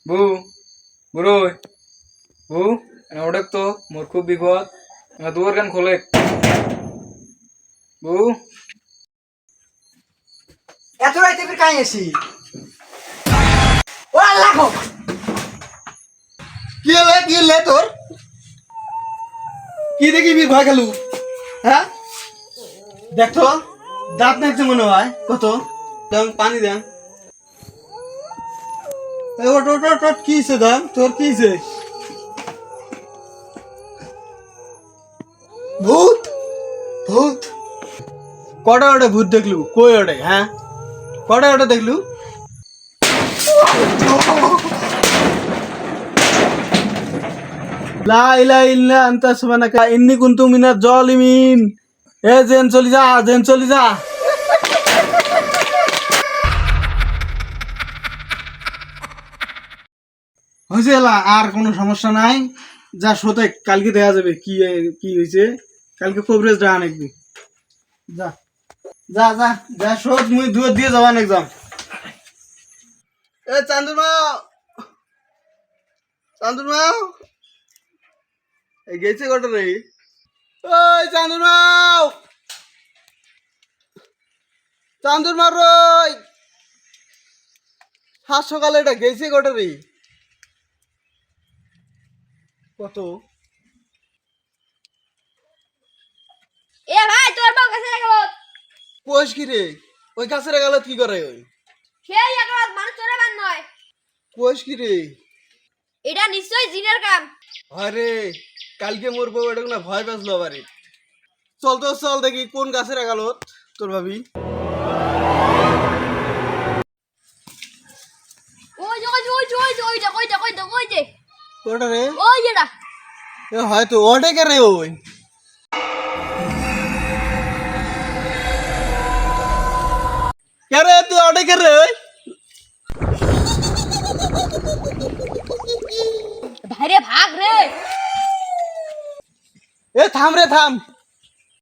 বু বুড়োই বু ওডেক তো মোর খুব বিপদ দুয়ার গান খোলে বু এত রাইতে ফির কাই আসি ও আল্লাহ গো কি হলে তোর কি দেখি বীর ভয় গেলু হ্যাঁ দেখতো দাঁত নাকছে মনে হয় কত দাম পানি দেন ওট ওট ওট ওট কি হইছে দাম তোর কি হইছে ভূত ভূত কটা ওটা ভূত দেখলু কই ওটা হ্যাঁ কটা ওটা দেখলু লা ইলাহা ইল্লা আনতা সুবহানাকা ইন্নী কুনতু মিনাজ জালিমিন এ জেন চলি যা হয়েছে এলা আর কোনো সমস্যা নাই যা শোতে কালকে দেখা যাবে কি কি হয়েছে কালকে কভারেজ ডান একদিন যা যা যা যা শোধ মুই দুধ দিয়ে যাবান একদম এ চান্দুর মা এই গেছে কটা রে ওই চান্দুর মা রই সাত সকালে এটা গেছে কটা রে কত এ ভাই তোর বউ কাছে গেল কোষ কি রে ওই গাছের গালত কি করে ওই সেই একরাত মানুষ চোরে বান নয় কোষ কি রে এটা নিশ্চয়ই জিনের কাম আরে কালকে মোর বউ এটা না ভয় পাসলো বাড়ি চল দেখি কোন গাছের গালত তোর ভাবি ওই যে কোটা রে ওই যেটা এ হয়তো ওটে কে রে ওই কে রে তুই ওটে কে রে ওই ভাইরে ভাগ রে এ থাম রে থাম